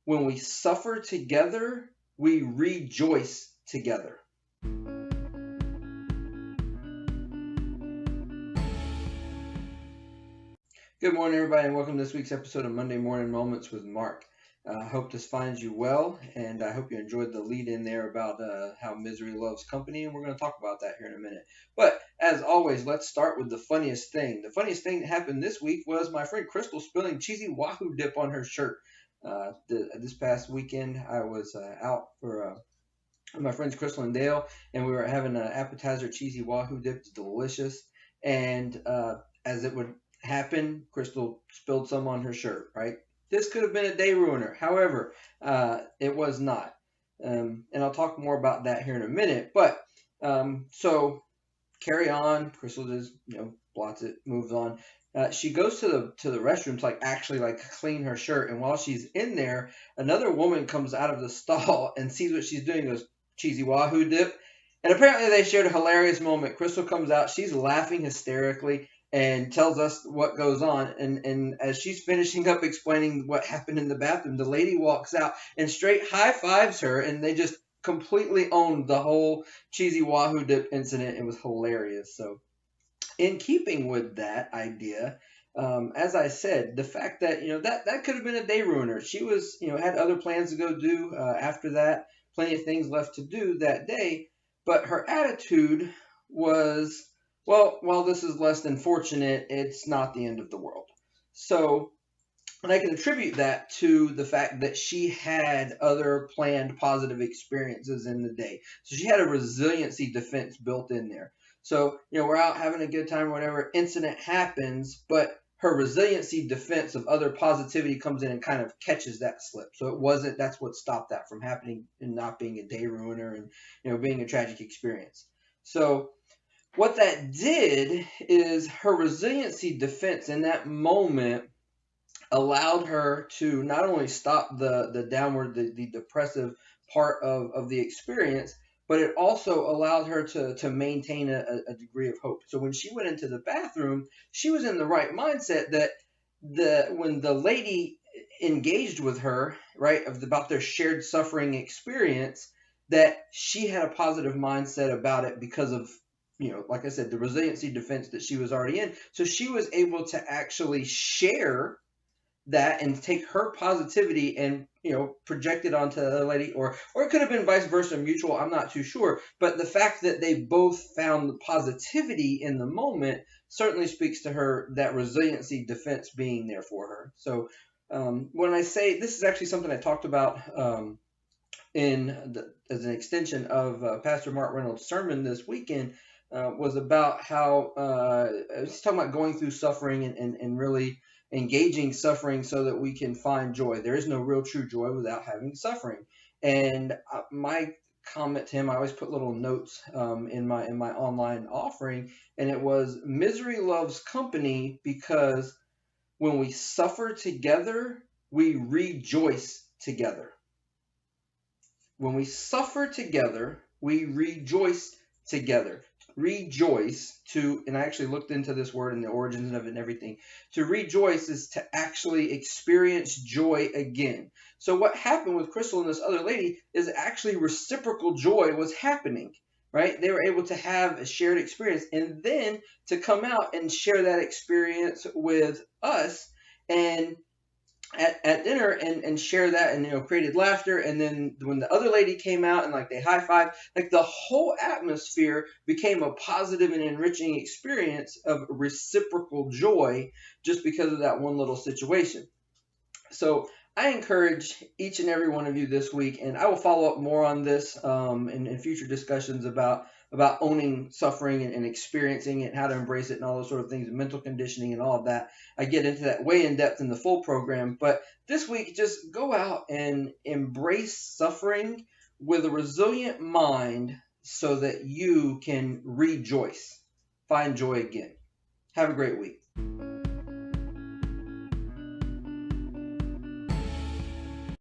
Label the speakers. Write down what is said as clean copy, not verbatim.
Speaker 1: When we suffer together, we rejoice together. Good morning, everybody, and welcome to this week's episode of Monday Morning Moments with Mark. I hope this finds you well, and I hope you enjoyed the lead in there about how misery loves company, and we're going to talk about that here in a minute. But as always, let's start with the funniest thing. The funniest thing that happened this week was my friend Crystal spilling cheesy Wahoo dip on her shirt. This past weekend, I was out for my friends Crystal and Dale, and we were having an appetizer cheesy Wahoo dip. It's delicious, and as it would happen, Crystal spilled some on her shirt. Right, this could have been a day ruiner. However, it was not, and I'll talk more about that here in a minute. But so carry on. Crystal just blots it, moves on. She goes to the restroom to actually clean her shirt, and while she's in there, another woman comes out of the stall and sees what she's doing. Goes, cheesy Wahoo dip, and apparently they shared a hilarious moment. Crystal comes out, she's laughing hysterically and tells us what goes on. And as she's finishing up explaining what happened in the bathroom, the lady walks out and straight high fives her, and they just completely owned the whole cheesy Wahoo dip incident. It was hilarious. So in keeping with that idea, as I said, the fact that that could have been a day ruiner. She was had other plans to go do after that, plenty of things left to do that day, but her attitude was, well, while this is less than fortunate, it's not the end of the world. So, and I can attribute that to the fact that she had other planned positive experiences in the day. So she had a resiliency defense built in there. So, we're out having a good time or whatever, incident happens, but her resiliency defense of other positivity comes in and kind of catches that slip. So it wasn't, that's what stopped that from happening and not being a day ruiner and, being a tragic experience. So what that did is her resiliency defense in that moment allowed her to not only stop the downward, the depressive part of the experience, but it also allowed her to maintain a degree of hope. So when she went into the bathroom, she was in the right mindset that when the lady engaged with her, right, about their shared suffering experience, that she had a positive mindset about it because of, like I said, the resiliency defense that she was already in. So she was able to actually share that and take her positivity and project it onto the other lady, or it could have been vice versa, mutual, I'm not too sure, but the fact that they both found the positivity in the moment certainly speaks to her, that resiliency defense being there for her. So when I say this is actually something I talked about as an extension of Pastor Mark Reynolds' sermon this weekend, was about how he's talking about going through suffering and really engaging suffering so that we can find joy. There is no real true joy without having suffering. And my comment to him, I always put little notes in my online offering, and it was, misery loves company because when we suffer together, we rejoice together. When we suffer together, we rejoice together. Rejoice, and I actually looked into this word and the origins of it and everything. To rejoice is to actually experience joy again. So what happened with Crystal and this other lady is actually reciprocal joy was happening, right? They were able to have a shared experience and then to come out and share that experience with us and at dinner and share that, and created laughter. And then when the other lady came out and they high-fived, the whole atmosphere became a positive and enriching experience of reciprocal joy just because of that one little situation. So I encourage each and every one of you this week, and I will follow up more on this in future discussions about owning suffering and experiencing it, how to embrace it, and all those sort of things, mental conditioning and all of that. I get into that way in depth in the full program. But this week, just go out and embrace suffering with a resilient mind so that you can rejoice, find joy again. Have a great week.